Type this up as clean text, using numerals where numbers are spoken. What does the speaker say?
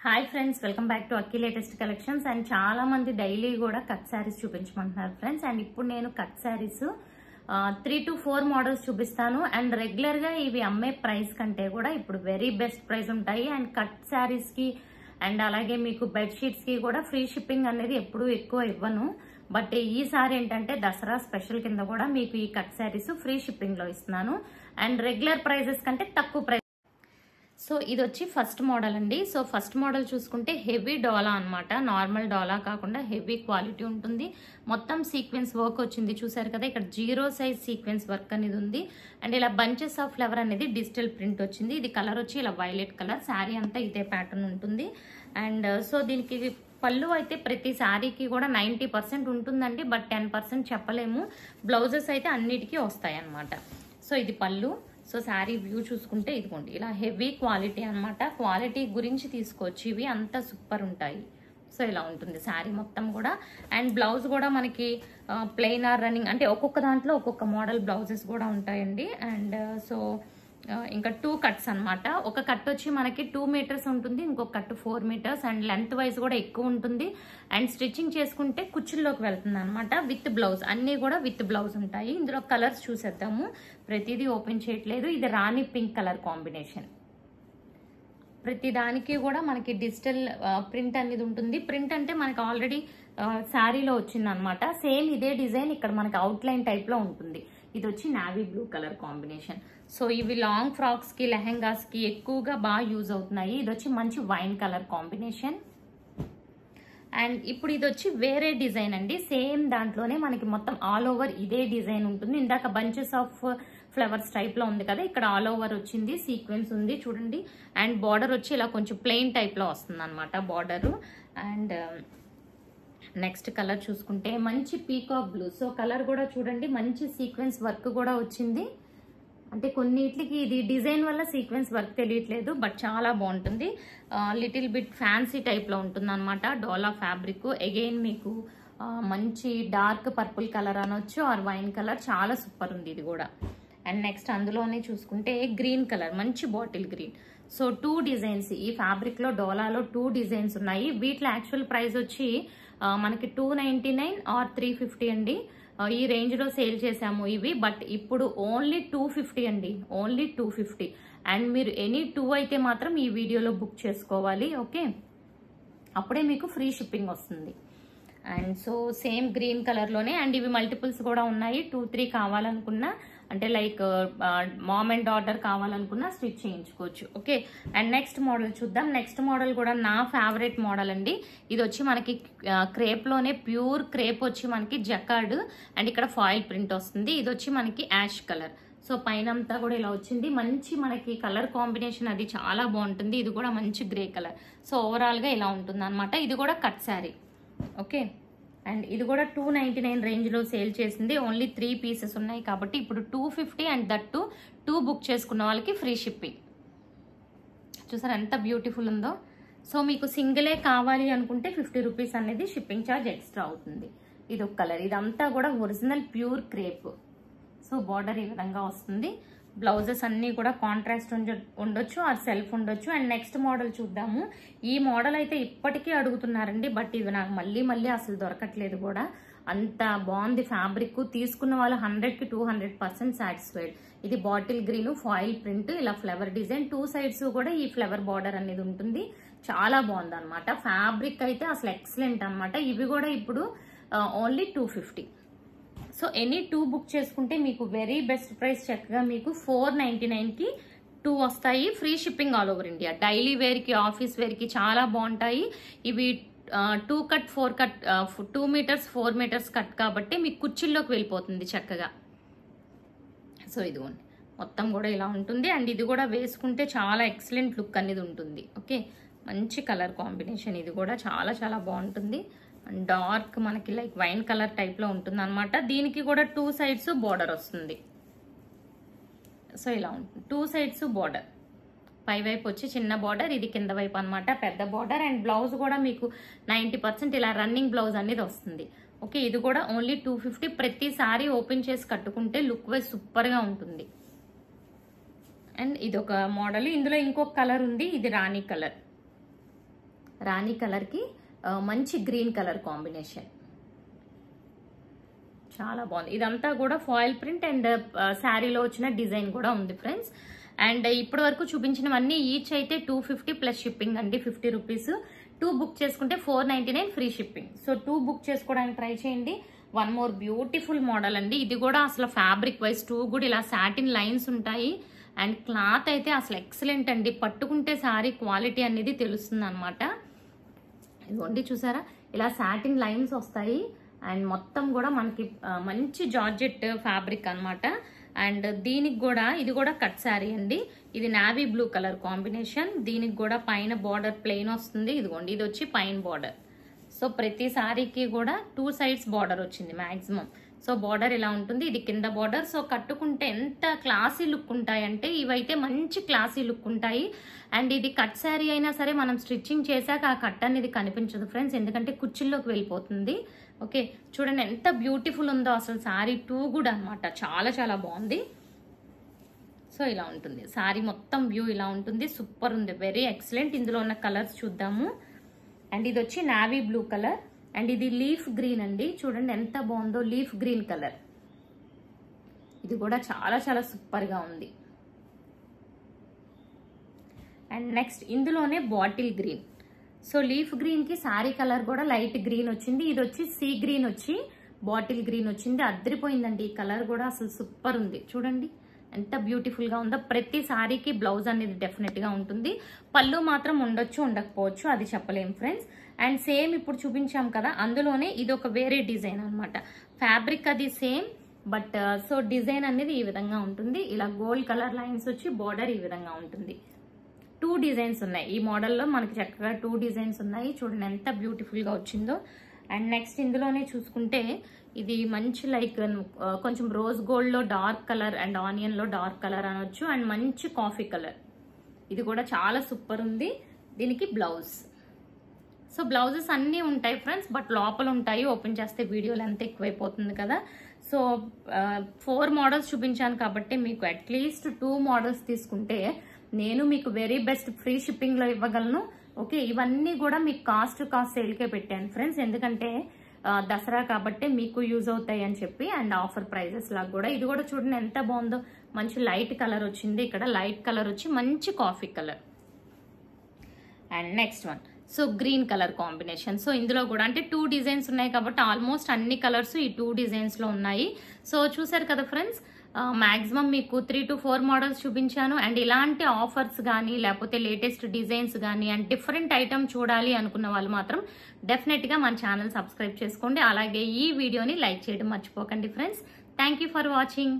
Hi friends, welcome back to Akki latest collections. And చాలా మంది daily కూడా cut saris చూపించమంటున్నారు friends. And ఇప్పుడు నేను కట్ శారీస్ 3 to 4 మోడల్స్ చూపిస్తాను. అండ్ రెగ్యులర్ గా ఇవి అమ్మే ప్రైస్ కంటే కూడా ఇప్పుడు వెరీ బెస్ట్ ప్రైస్ ఉంటాయి. అండ్ కట్ శారీస్ కి అండ్ అలాగే మీకు బెడ్షీట్స్ కి కూడా ఫ్రీ షిప్పింగ్ అనేది ఎప్పుడు ఎక్కువ ఇవ్వను. బట్ ఈసారి ఏంటంటే దసరా స్పెషల్ కింద కూడా మీకు ఈ కట్ శారీస్ ఫ్రీ షిప్పింగ్ లో ఇస్తున్నాను. అండ్ రెగ్యులర్ ప్రైజెస్ కంటే తక్కువ ప్రైస్. సో ఇది వచ్చి ఫస్ట్ మోడల్ అండి. సో ఫస్ట్ మోడల్ చూసుకుంటే హెవీ డోలా అనమాట. నార్మల్ డోలా కాకుండా హెవీ క్వాలిటీ ఉంటుంది. మొత్తం సీక్వెన్స్ వర్క్ వచ్చింది, చూసారు కదా. ఇక్కడ 0 సైజ్ సీక్వెన్స్ వర్క్ అనేది ఉంది. అండ్ ఇలా బంచెస్ ఆఫ్ ఫ్లవర్ అనేది డిజిటల్ ప్రింట్ వచ్చింది. ఇది కలర్ వచ్చి ఇలా వైలెట్ కలర్. శారీ అంతా ఇదే ప్యాటర్న్ ఉంటుంది. అండ్ సో దీనికి పళ్ళు అయితే ప్రతి శారీకి కూడా 90% ఉంటుందండి. బట్ 10% చెప్పలేము. బ్లౌజెస్ అయితే అన్నిటికీ వస్తాయి అన్నమాట. సో ఇది పళ్ళు. సో శారీ వ్యూ చూసుకుంటే ఇదిగోండి, ఇలా హెవీ క్వాలిటీ అనమాట. క్వాలిటీ గురించి తీసుకోవచ్చు, ఇవి అంతా సూపర్ ఉంటాయి. సో ఇలా ఉంటుంది శారీ మొత్తం కూడా. అండ్ బ్లౌజ్ కూడా మనకి ప్లెయిన్ ఆర్ రన్నింగ్ అంటే ఒక్కొక్క దాంట్లో ఒక్కొక్క మోడల్ బ్లౌజెస్ కూడా ఉంటాయండి. అండ్ సో ఇంకా 2 కట్స్ అనమాట. ఒక కట్ వచ్చి మనకి 2 మీటర్స్ ఉంటుంది, ఇంకొక cut 4 metres. And length wise కూడా ఎక్కువ ఉంటుంది. అండ్ స్టిచ్చింగ్ చేసుకుంటే కుచ్చుల్లోకి వెళ్తుంది అనమాట. విత్ బ్లౌజ్ అన్ని కూడా విత్ బ్లౌజ్ ఉంటాయి. ఇందులో కలర్స్ చూసేద్దాము. ప్రతిదీ ఓపెన్ చేయట్లేదు. ఇది రాణి పింక్ కలర్ కాంబినేషన్. ప్రతి దానికి కూడా మనకి డిజిటల్ ప్రింట్ అనేది ఉంటుంది. ప్రింట్ అంటే మనకి ఆల్రెడీ శారీలో వచ్చింది అనమాట. సేమ్ ఇదే డిజైన్ ఇక్కడ మనకి అవుట్లైన్ టైప్ లో ఉంటుంది. ఇది వచ్చి navy blue colour combination. So ఇవి లాంగ్ ఫ్రాక్స్ కి లెహెంగాస్ కి ఎక్కువగా బాగా యూజ్ అవుతున్నాయి. ఇది వచ్చి మంచి వైన్ కలర్ కాంబినేషన్. అండ్ ఇప్పుడు ఇది వచ్చి వేరే డిజైన్ అండి. సేమ్ దాంట్లోనే మనకి మొత్తం ఆల్ ఓవర్ ఇదే డిజైన్ ఉంటుంది. ఇందాక బంచెస్ ఆఫ్ ఫ్లవర్స్ టైప్ లో ఉంది కదా, ఇక్కడ ఆల్ ఓవర్ వచ్చింది, సీక్వెన్స్ ఉంది చూడండి. అండ్ బార్డర్ వచ్చి ఇలా కొంచెం ప్లెయిన్ టైప్ లో వస్తుంది అనమాట బార్డర్. అండ్ నెక్స్ట్ కలర్ చూసుకుంటే మంచి పీకాక్ బ్లూ. సో కలర్ కూడా చూడండి, మంచి సీక్వెన్స్ వర్క్ కూడా వచ్చింది. అంటే కొన్నిటికి ఇది డిజైన్ వల్ల సీక్వెన్స్ వర్క్ తెలియట్లేదు, బట్ చాలా బాగుంటుంది. లిటిల్ బిట్ ఫ్యాన్సీ టైప్ లో ఉంటుంది అనమాట. డోలా ఫ్యాబ్రిక్. అగైన్ మీకు మంచి డార్క్ పర్పుల్ కలర్ అనొచ్చు, ఆర్ వైన్ కలర్. చాలా సూపర్ ఉంది ఇది కూడా. అండ్ నెక్స్ట్ అందులోనే చూసుకుంటే గ్రీన్ కలర్, మంచి బాటిల్ గ్రీన్. సో 2 డిజైన్స్ ఈ ఫ్యాబ్రిక్ లో డోలాలో 2 డిజైన్స్ ఉన్నాయి. వీటిలో యాక్చువల్ ప్రైస్ వచ్చి మనకి 299 ఆర్ 350 అండి. ఈ రేంజ్ లో సేల్ చేసాము ఇవి. బట్ ఇప్పుడు ఓన్లీ 250 అండి, ఓన్లీ 250. అండ్ మీరు ఎనీ 2 అయితే మాత్రం ఈ వీడియోలో బుక్ చేసుకోవాలి, ఓకే. అప్పుడే మీకు ఫ్రీ షిప్పింగ్ వస్తుంది. And so same green colour లోనే. అండ్ ఇవి మల్టిపుల్స్ కూడా ఉన్నాయి. 2-3 కావాలనుకున్నా, అంటే లైక్ మామ్ అండ్ డాటర్ కావాలనుకున్నా స్టిచ్ చేయించుకోవచ్చు, ఓకే. అండ్ నెక్స్ట్ మోడల్ చూద్దాం. నెక్స్ట్ మోడల్ కూడా నా ఫేవరెట్ మోడల్ అండి. ఇది వచ్చి మనకి క్రేప్ లోనే ప్యూర్ క్రేప్ వచ్చి మనకి జకార్డ్. అండ్ ఇక్కడ ఫాయిల్ ప్రింట్ వస్తుంది. ఇది వచ్చి మనకి యాష్ కలర్. సో పైన అంతా కూడా ఇలా వచ్చింది. మంచి మనకి కలర్ కాంబినేషన్ అది చాలా బాగుంటుంది. ఇది కూడా మంచి గ్రే కలర్. సో ఓవరాల్ గా ఇలా ఉంటుంది అనమాట. ఇది కూడా కట్ శారీ, ఓకే. అండ్ ఇది కూడా 299 రేంజ్ లో సేల్ చేసింది. ఓన్లీ 3 పీసెస్ ఉన్నాయి కాబట్టి ఇప్పుడు 250. అండ్ దట్ 2 బుక్ చేసుకున్న వాళ్ళకి ఫ్రీ షిప్పింగ్. చూసారు ఎంత బ్యూటిఫుల్ ఉందో. సో మీకు సింగిలే కావాలి అనుకుంటే 50 రూపీస్ అనేది షిప్పింగ్ ఛార్జ్ ఎక్స్ట్రా అవుతుంది. ఇది ఒక కలర్. ఇదంతా కూడా original pure crepe. So border ఈ విధంగా వస్తుంది. బ్లౌజెస్ అన్ని కూడా కాంట్రాస్ట్ ఉండొచ్చు, ఆర్ సెల్ఫ్ ఉండొచ్చు. అండ్ నెక్స్ట్ మోడల్ చూద్దాము. ఈ మోడల్ అయితే ఇప్పటికీ అడుగుతున్నారండి, బట్ ఇవి నాకు మళ్ళీ అసలు దొరకట్లేదు కూడా. అంత బాగుంది ఫ్యాబ్రిక్. తీసుకున్న వాళ్ళు 100కి 200% సాటిస్ఫైడ్. ఇది బాటిల్ గ్రీన్ ఫాయిల్ ప్రింట్, ఇలా ఫ్లవర్ డిజైన్. 2 సైడ్స్ కూడా ఈ ఫ్లవర్ బార్డర్ అనేది ఉంటుంది. చాలా బాగుంది అనమాట. ఫ్యాబ్రిక్ అయితే అసలు ఎక్సలెంట్ అనమాట. ఇవి కూడా ఇప్పుడు ఓన్లీ 250. సో ఎనీ 2 బుక్ చేసుకుంటే మీకు వెరీ బెస్ట్ ప్రైస్. చక్కగా మీకు 499కి 2 వస్తాయి. Free shipping all over India. Daily wear కి, ఆఫీస్ వేర్ కి చాలా బాగుంటాయి ఇవి. 2 cut 4 cut 2 metres 4 metres cut కాబట్టి మీకు కుర్చీల్లోకి వెళ్ళిపోతుంది చక్కగా. సో ఇదిగోండి మొత్తం కూడా ఇలా ఉంటుంది. అండ్ ఇది కూడా వేసుకుంటే చాలా ఎక్సలెంట్ లుక్ అనేది ఉంటుంది, ఓకే. మంచి కలర్ కాంబినేషన్. ఇది కూడా చాలా బాగుంటుంది. అండ్ డార్క్ మనకి లైక్ వైన్ కలర్ టైప్ లో ఉంటుంది అనమాట. దీనికి కూడా 2 సైడ్స్ బోర్డర్ వస్తుంది. సో ఇలా ఉంటుంది 2 సైడ్స్ బోర్డర్. పై వైపు వచ్చి చిన్న బోర్డర్, ఇది కింద వైపు అనమాట పెద్ద బోర్డర్. అండ్ బ్లౌజ్ కూడా మీకు 90% ఇలా రన్నింగ్ బ్లౌజ్ అనేది వస్తుంది, ఓకే. ఇది కూడా ఓన్లీ 250. ప్రతిసారి ఓపెన్ చేసి కట్టుకుంటే లుక్ వైజ్ సూపర్ గా ఉంటుంది. అండ్ ఇది ఒక మోడల్. ఇందులో ఇంకొక కలర్ ఉంది, ఇది రాణి కలర్. రాణి కలర్కి మంచి గ్రీన్ కలర్ కాంబినేషన్, చాలా బాగుంది. ఇదంతా కూడా ఫాయిల్ ప్రింట్ అండ్ శారీలో వచ్చిన డిజైన్ కూడా ఉంది ఫ్రెండ్స్. అండ్ ఇప్పటి వరకు చూపించినవన్నీ ఈచ్ అయితే 250 ప్లస్ షిప్పింగ్ అండి, 50 రూపీస్. 2 బుక్ చేసుకుంటే 499 ఫ్రీ షిప్పింగ్. సో 2 బుక్ చేసుకోవడానికి ట్రై చేయండి. వన్ మోర్ బ్యూటిఫుల్ మోడల్ అండి. ఇది కూడా అసలు ఫ్యాబ్రిక్ వైజ్ 2 కూడా ఇలా సాటిన్ లైన్స్ ఉంటాయి. అండ్ క్లాత్ అయితే అసలు ఎక్సలెంట్ అండి. పట్టుకుంటే శారీ క్వాలిటీ అనేది తెలుస్తుంది అనమాట. ఇదిగోండి చూసారా, ఇలా సాటిన్ లైన్స్ వస్తాయి. అండ్ మొత్తం కూడా మనకి మంచి జార్జెట్ ఫ్యాబ్రిక్ అనమాట. అండ్ దీనికి కూడా ఇది కూడా కట్ శారీ అండి. ఇది నావీ బ్లూ కలర్ కాంబినేషన్. దీనికి కూడా పైన బార్డర్ ప్లెయిన్ వస్తుంది. ఇదిగోండి ఇది వచ్చి పైన బార్డర్. సో ప్రతి శారీకి కూడా 2 సైడ్స్ బార్డర్ వచ్చింది మాక్సిమం. సో బార్డర్ ఇలా ఉంటుంది, ఇది కింద బార్డర్. సో కట్టుకుంటే ఎంత క్లాసీ లుక్ ఉంటాయంటే ఇవైతే మంచి క్లాసీ లుక్ ఉంటాయి. అండ్ ఇది కట్ శారీ అయినా సరే మనం స్టిచ్చింగ్ చేశాక ఆ కట్ అనేది కనిపించదు ఫ్రెండ్స్, ఎందుకంటే కుచ్చిల్లోకి వెళ్ళిపోతుంది. ఓకే చూడండి ఎంత బ్యూటిఫుల్ ఉందో అసలు శారీ 2 కూడా అనమాట, చాలా చాలా బాగుంది. సో ఇలా ఉంటుంది శారీ మొత్తం వ్యూ, ఇలా ఉంటుంది. సూపర్ ఉంది, వెరీ ఎక్సలెంట్. ఇందులో ఉన్న కలర్స్ చూద్దాము. అండ్ ఇది వచ్చి నావీ బ్లూ కలర్ అండ్ ఇది లీఫ్ గ్రీన్ అండి. చూడండి ఎంత బాగుందో, లీఫ్ గ్రీన్ కలర్. ఇది కూడా చాలా చాలా సూపర్ గా ఉంది. అండ్ నెక్స్ట్ ఇందులోనే bottle green. So leaf green కి శారీ కలర్ కూడా లైట్ గ్రీన్ వచ్చింది. ఇది వచ్చి సీ గ్రీన్ వచ్చి బాటిల్ గ్రీన్ వచ్చింది. అద్దరిపోయిందండి ఈ కలర్ కూడా, అసలు సూపర్ ఉంది. చూడండి ఎంత బ్యూటిఫుల్ గా ఉందో. ప్రతి శారీకి బ్లౌజ్ అనేది డెఫినెట్ గా ఉంటుంది. పళ్ళు మాత్రం ఉండొచ్చు ఉండకపోవచ్చు, అది చెప్పలేం ఫ్రెండ్స్. అండ్ సేమ్ ఇప్పుడు చూపించాం కదా అందులోనే ఇది ఒక వేరే డిజైన్ అనమాట. ఫ్యాబ్రిక్ అది సేమ్ బట్ సో డిజైన్ అనేది ఈ విధంగా ఉంటుంది. ఇలా గోల్డ్ కలర్ లైన్స్ వచ్చి బార్డర్ ఈ విధంగా ఉంటుంది. 2 డిజైన్స్ ఉన్నాయి ఈ మోడల్లో, మనకి చక్కగా 2 డిజైన్స్ ఉన్నాయి. చూడండి ఎంత బ్యూటిఫుల్ గా వచ్చిందో. అండ్ నెక్స్ట్ ఇందులోనే చూసుకుంటే ఇది మంచి లైక్ కొంచెం రోజ్ గోల్డ్ లో డార్క్ కలర్ అండ్ ఆనియన్ లో డార్క్ కలర్ అనొచ్చు. అండ్ మంచి కాఫీ కలర్, ఇది కూడా చాలా సూపర్ ఉంది. దీనికి బ్లౌజ్. సో బ్లౌజెస్ అన్నీ ఉంటాయి ఫ్రెండ్స్, బట్ లోపల ఉంటాయి. ఓపెన్ చేస్తే వీడియోలు ఎంత ఎక్కువైపోతుంది కదా. సో 4 మోడల్స్ చూపించాను కాబట్టి మీకు అట్లీస్ట్ 2 మోడల్స్ తీసుకుంటే నేను మీకు వెరీ బెస్ట్ ఫ్రీ షిప్పింగ్ లో ఇవ్వగలను. ఓకే ఇవన్నీ కూడా మీకు కాస్ట్ సేల్కే పెట్టాను ఫ్రెండ్స్, ఎందుకంటే దసరా కాబట్టి మీకు యూజ్ అవుతాయి అని చెప్పి. అండ్ ఆఫర్ ప్రైజెస్ లాగా కూడా ఇది కూడా చూడండి ఎంత బాగుందో. మంచి లైట్ కలర్ వచ్చింది, ఇక్కడ లైట్ కలర్ వచ్చి మంచి coffee colour. And next one so green colour combination. So ఇందులో కూడా అంటే 2 డిజైన్స్ ఉన్నాయి కాబట్టి ఆల్మోస్ట్ అన్ని కలర్స్ ఈ 2 డిజైన్స్ లో ఉన్నాయి. సో చూసారు కదా ఫ్రెండ్స్, మాక్సిమం మీకు 3 to 4 మోడల్స్ చూపించాను. అండ్ ఇలాంటి ఆఫర్స్ కానీ లేకపోతే లేటెస్ట్ డిజైన్స్ కానీ అండ్ డిఫరెంట్ ఐటమ్ చూడాలి అనుకున్న వాళ్ళు మాత్రం డెఫినెట్ గా మన ఛానల్ సబ్స్క్రైబ్ చేసుకోండి. అలాగే ఈ వీడియోని లైక్ చేయడం మర్చిపోకండి friends. Thank you for watching.